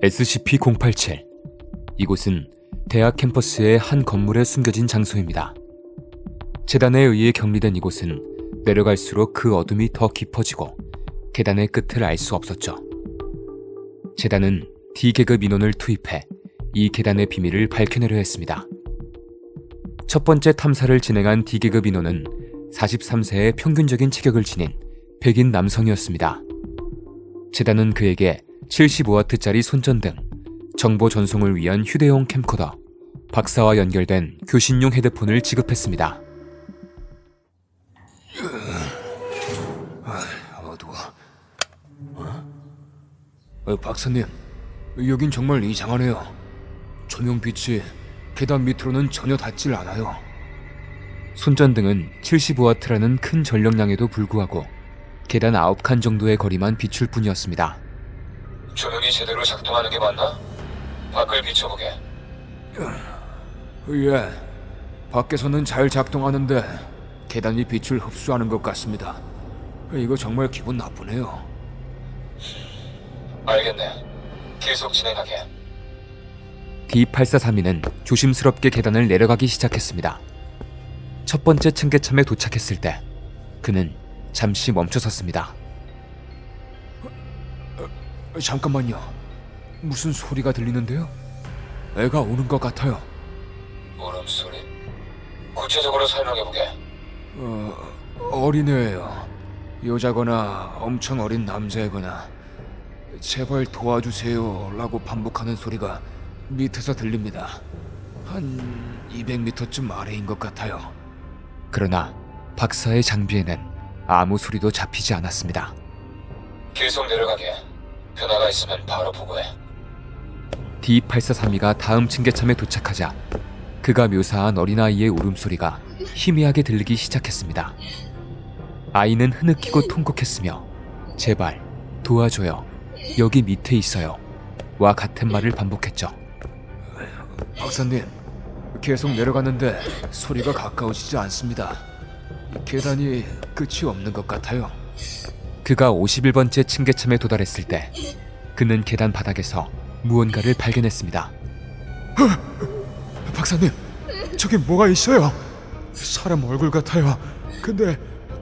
SCP-087. 이곳은 대학 캠퍼스의 한 건물에 숨겨진 장소입니다. 재단에 의해 격리된 이곳은 내려갈수록 그 어둠이 더 깊어지고 계단의 끝을 알 수 없었죠. 재단은 D계급 인원을 투입해 이 계단의 비밀을 밝혀내려 했습니다. 첫 번째 탐사를 진행한 D계급 인원은 43세의 평균적인 체격을 지닌 백인 남성이었습니다. 재단은 그에게 75W짜리 손전등, 정보 전송을 위한 휴대용 캠코더, 박사와 연결된 교신용 헤드폰을 지급했습니다. 어두워. 박사님, 여긴 정말 이상하네요. 조명빛이 계단 밑으로는 전혀 닿질 않아요. 손전등은 75W라는 큰 전력량에도 불구하고 계단 9칸 정도의 거리만 비출 뿐이었습니다. 조명이 제대로 작동하는 게 맞나? 밖을 비춰보게. 예, 밖에서는 잘 작동하는데 계단이 빛을 흡수하는 것 같습니다. 이거 정말 기분 나쁘네요. 알겠네. 계속 진행하게. D8432는 조심스럽게 계단을 내려가기 시작했습니다. 첫 번째 층계참에 도착했을 때 그는 잠시 멈춰섰습니다. 잠깐만요. 무슨 소리가 들리는데요? 애가 우는 것 같아요. 울음소리? 구체적으로 설명해보게. 어린애예요. 여자거나 엄청 어린 남자애거나 제발 도와주세요 라고 반복하는 소리가 밑에서 들립니다. 한 200m쯤 아래인 것 같아요. 그러나 박사의 장비에는 아무 소리도 잡히지 않았습니다. 계속 내려가게. 변화가 있으면 바로 보고해. D8432가 다음 층계참에 도착하자 그가 묘사한 어린아이의 울음소리가 희미하게 들리기 시작했습니다. 아이는 흐느끼고 통곡했으며 제발 도와줘요, 여기 밑에 있어요 와 같은 말을 반복했죠. 박사님, 계속 내려갔는데 소리가 가까워지지 않습니다. 계단이 끝이 없는 것 같아요. 그가 51번째 층계참에 도달했을 때 그는 계단 바닥에서 무언가를 발견했습니다. 박사님, 저기 뭐가 있어요. 사람 얼굴 같아요. 근데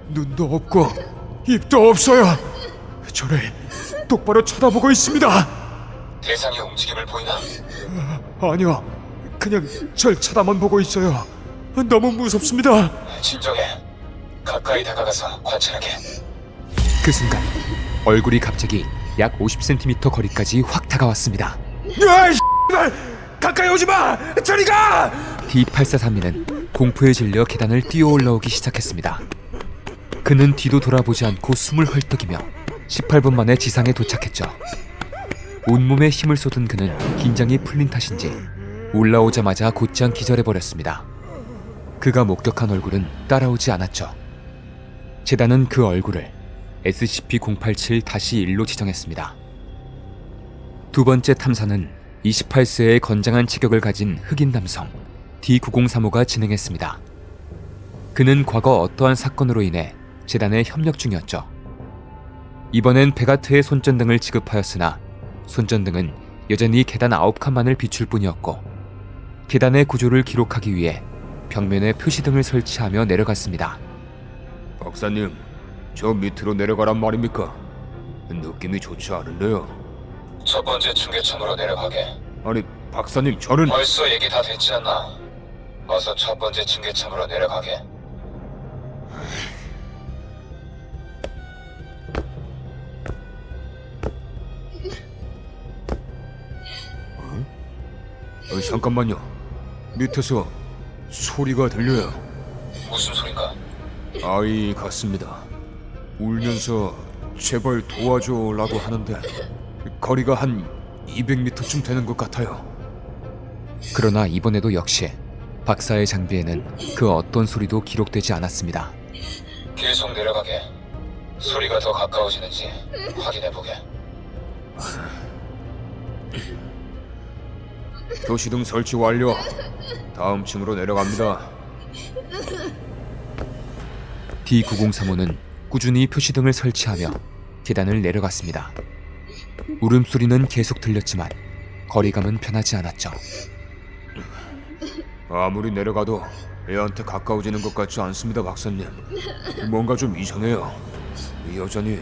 눈도 없고 입도 없어요. 저를 똑바로 쳐다보고 있습니다. 대상이 움직임을 보이나? 아니요, 그냥 절 쳐다만 보고 있어요. 너무 무섭습니다. 진정해. 가까이 다가가서 관찰하게. 그 순간 얼굴이 갑자기 약 50cm 거리까지 확 다가왔습니다. 야, 가까이 오지 마! 저리 가! D8432는 공포에 질려 계단을 뛰어 올라오기 시작했습니다. 그는 뒤도 돌아보지 않고 숨을 헐떡이며 18분 만에 지상에 도착했죠. 온몸에 힘을 쏟은 그는 긴장이 풀린 탓인지 올라오자마자 곧장 기절해버렸습니다. 그가 목격한 얼굴은 따라오지 않았죠. 재단은 그 얼굴을 SCP-087-1로 지정했습니다. 두 번째 탐사는 28세의 건장한 체격을 가진 흑인 남성 D9035가 진행했습니다. 그는 과거 어떠한 사건으로 인해 재단에 협력 중이었죠. 이번엔 베가트의 손전등을 지급하였으나 손전등은 여전히 계단 9칸만을 비출 뿐이었고 계단의 구조를 기록하기 위해 벽면에 표시등을 설치하며 내려갔습니다. 박사님, 저 밑으로 내려가란 말입니까? 느낌이 좋지 않은데요. 첫 번째 층계참으로 내려가게. 아니, 박사님, 저는... 벌써 얘기 다 됐지 않나? 어서 첫 번째 층계참으로 내려가게. 잠깐만요. 밑에서 소리가 들려요. 무슨 소린가? 아이 같습니다. 울면서 제발 도와줘라고 하는데 거리가 한 200m쯤 되는 것 같아요. 그러나 이번에도 역시 박사의 장비에는 그 어떤 소리도 기록되지 않았습니다. 계속 내려가게. 소리가 더 가까워지는지 확인해보게. 표시등 설치 완료. 다음 층으로 내려갑니다. D9035는 꾸준히 표시등을 설치하며 계단을 내려갔습니다. 울음소리는 계속 들렸지만 거리감은 변하지 않았죠. 아무리 내려가도 애한테 가까워지는 것 같지 않습니다, 박사님. 뭔가 좀 이상해요. 여전히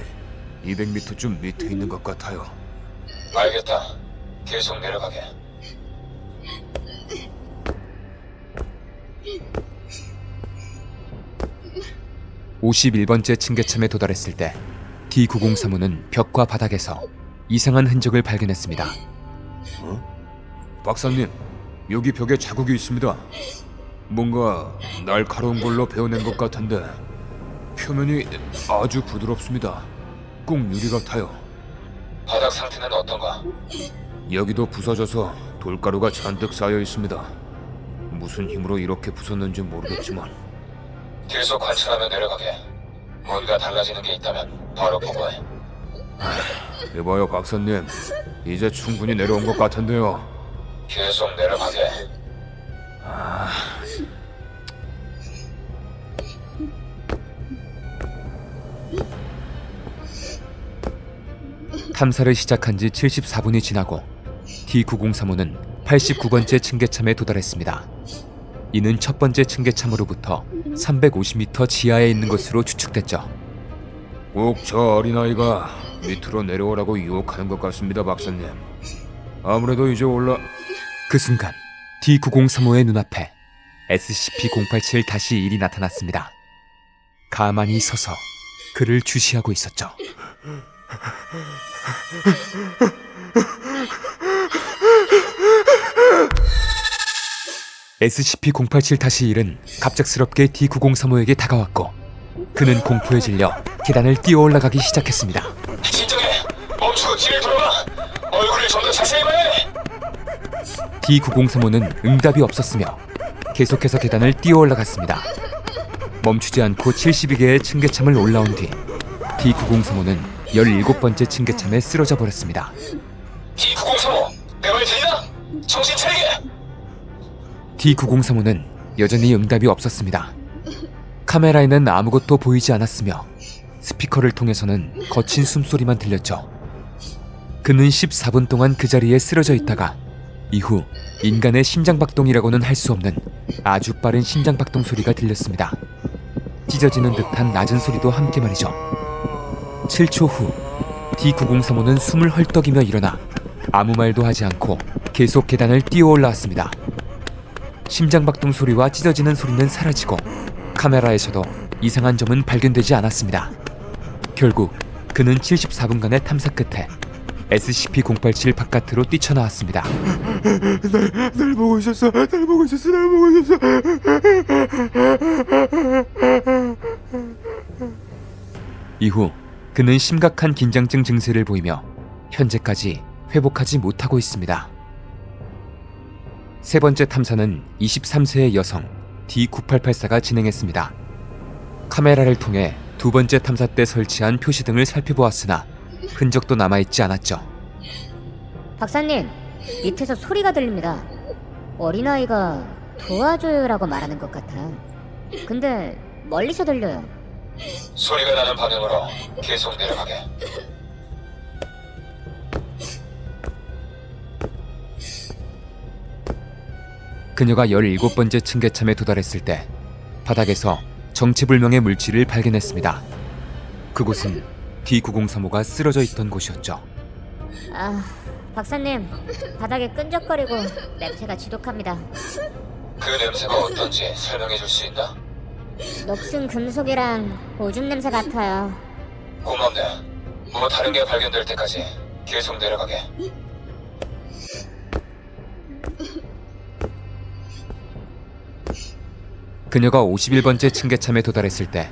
200m쯤 밑에 있는 것 같아요. 알겠다. 계속 내려가게. (51번째) 층계참에 도달했을 때 D903호는 벽과 바닥에서 이상한 흔적을 발견했습니다. 박사님, 여기 벽에 자국이 있습니다. 뭔가 날카로운 걸로 베어낸 것 같은데 표면이 아주 부드럽습니다. 꼭 유리 같아요. 바닥 상태는 어떤가? 여기도 부서져서 돌가루가 잔뜩 쌓여 있습니다. 무슨 힘으로 이렇게 부쉈는지 모르겠지만 계속 관찰하며 내려가게. 뭔가 달라지는 게 있다면 바로 보고해. 이봐요, 박사님. 이제 충분히 내려온 것 같은데요. 계속 내려가게. 탐사를 시작한 지 74분이 지나고 D903호는 89번째 층계참에 도달했습니다. 이는 첫 번째 층계참으로부터 350m 지하에 있는 것으로 추측됐죠. 꼭 저 어린아이가 밑으로 내려오라고 유혹하는 것 같습니다, 박사님. 아무래도 이제 그 순간 D903호의 눈앞에 SCP-087-1이 나타났습니다. 가만히 서서 그를 주시하고 있었죠. SCP-087-1은 갑작스럽게 D903호에게 다가왔고 그는 공포에 질려 계단을 뛰어 올라가기 시작했습니다. 진정해. 멈추고 뒤를 돌아봐. 얼굴을 좀 더 자세히 봐야 해. D903호는 응답이 없었으며 계속해서 계단을 뛰어 올라갔습니다. 멈추지 않고 72개의 층계참을 올라온 뒤 D903호는 17번째 층계참에 쓰러져 버렸습니다. D903호, 내 말 들리나? 정신 차리게. D903호는 여전히 응답이 없었습니다. 카메라에는 아무것도 보이지 않았으며 스피커를 통해서는 거친 숨소리만 들렸죠. 그는 14분 동안 그 자리에 쓰러져 있다가 이후 인간의 심장박동이라고는 할 수 없는 아주 빠른 심장박동 소리가 들렸습니다. 찢어지는 듯한 낮은 소리도 함께 말이죠. 7초 후 D903호는 숨을 헐떡이며 일어나 아무 말도 하지 않고 계속 계단을 뛰어 올라왔습니다. 심장박동 소리와 찢어지는 소리는 사라지고 카메라에서도 이상한 점은 발견되지 않았습니다. 결국 그는 74분간의 탐사 끝에 SCP-087 바깥으로 뛰쳐나왔습니다. 날 보고 있었어. 날 보고 있었어. 날 보고 있었어. 이후 그는 심각한 긴장증 증세를 보이며 현재까지 회복하지 못하고 있습니다. 세 번째 탐사는 23세의 여성 D9884가 진행했습니다. 카메라를 통해 두 번째 탐사 때 설치한 표시등을 살펴보았으나 흔적도 남아있지 않았죠. 박사님, 밑에서 소리가 들립니다. 어린아이가 도와줘요라고 말하는 것 같아. 근데 멀리서 들려요. 소리가 나는 방향으로 계속 내려가게. 그녀가 17번째 층계참에 도달했을 때 바닥에서 정체불명의 물질을 발견했습니다. 그곳은 D903호가 쓰러져 있던 곳이었죠. 아, 박사님, 바닥에 끈적거리고 냄새가 지독합니다. 그 냄새가 어떤지 설명해 줄 수 있나? 녹슨 금속이랑 오줌 냄새 같아요. 고맙네. 뭐 다른 게 발견될 때까지 계속 내려가게. 그녀가 51번째 층계참에 도달했을 때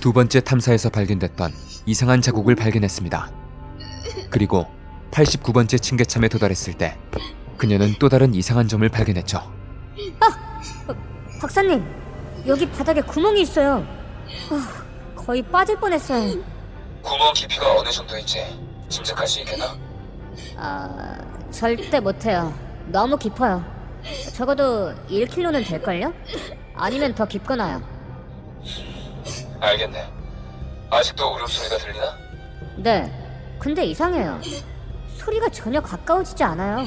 두 번째 탐사에서 발견됐던 이상한 자국을 발견했습니다. 그리고 89번째 층계참에 도달했을 때 그녀는 또 다른 이상한 점을 발견했죠. 박사님, 여기 바닥에 구멍이 있어요. 거의 빠질 뻔했어요. 구멍 깊이가 어느 정도인지 짐작할 수 있겠나? 절대 못해요. 너무 깊어요. 적어도 1km는 될걸요? 아니면 더 깊거나요. 알겠네. 아직도 울음소리가 들리나? 네, 근데 이상해요. 소리가 전혀 가까워지지 않아요.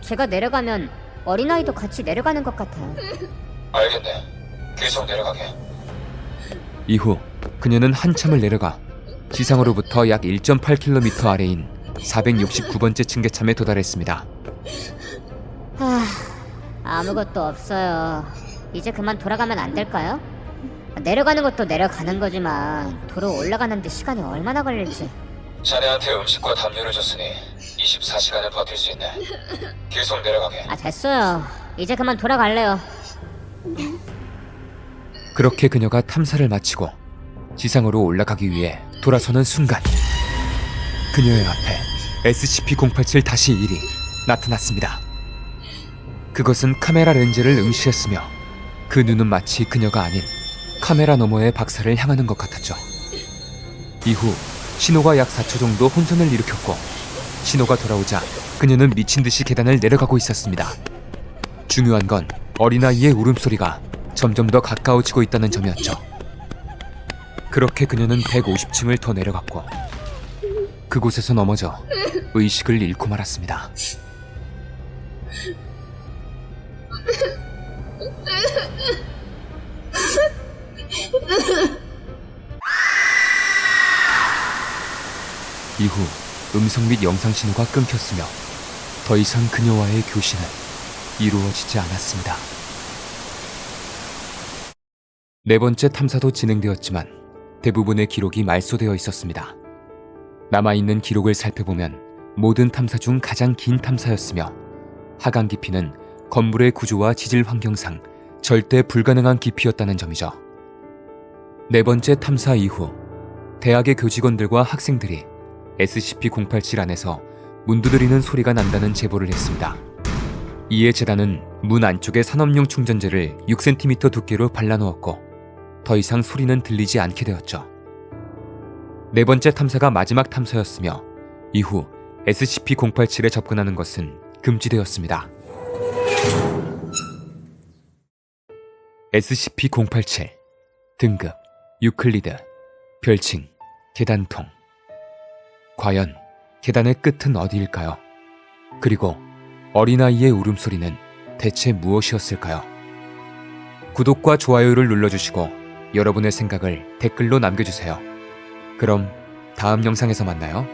제가 내려가면 어린아이도 같이 내려가는 것 같아요. 알겠네. 계속 내려가게. 이후 그녀는 한참을 내려가 지상으로부터 약 1.8km 아래인 469번째 층계참에 도달했습니다. 아무것도 없어요. 이제 그만 돌아가면 안 될까요? 내려가는 것도 내려가는 거지만 도로 올라가는데 시간이 얼마나 걸릴지. 자네한테 음식과 담요를 줬으니 24시간은 버틸 수 있네. 계속 내려가게. 됐어요. 이제 그만 돌아갈래요. 그렇게 그녀가 탐사를 마치고 지상으로 올라가기 위해 돌아서는 순간 그녀의 앞에 SCP-087-1이 나타났습니다. 그것은 카메라 렌즈를 응시했으며 그 눈은 마치 그녀가 아닌 카메라 너머의 박사를 향하는 것 같았죠. 이후 신호가 약 4초 정도 혼선을 일으켰고 신호가 돌아오자 그녀는 미친 듯이 계단을 내려가고 있었습니다. 중요한 건 어린아이의 울음소리가 점점 더 가까워지고 있다는 점이었죠. 그렇게 그녀는 150층을 더 내려갔고 그곳에서 넘어져 의식을 잃고 말았습니다. 이후 음성 및 영상 신호가 끊겼으며 더 이상 그녀와의 교신은 이루어지지 않았습니다. 네 번째 탐사도 진행되었지만 대부분의 기록이 말소되어 있었습니다. 남아있는 기록을 살펴보면 모든 탐사 중 가장 긴 탐사였으며 하강 깊이는 건물의 구조와 지질 환경상 절대 불가능한 깊이였다는 점이죠. 네 번째 탐사 이후 대학의 교직원들과 학생들이 SCP-087 안에서 문 두드리는 소리가 난다는 제보를 했습니다. 이에 재단은 문 안쪽에 산업용 충전재를 6cm 두께로 발라놓았고 더 이상 소리는 들리지 않게 되었죠. 네 번째 탐사가 마지막 탐사였으며 이후 SCP-087에 접근하는 것은 금지되었습니다. SCP-087 등급 유클리드 별칭 계단통. 과연 계단의 끝은 어디일까요? 그리고 어린아이의 울음소리는 대체 무엇이었을까요? 구독과 좋아요를 눌러주시고 여러분의 생각을 댓글로 남겨주세요. 그럼 다음 영상에서 만나요.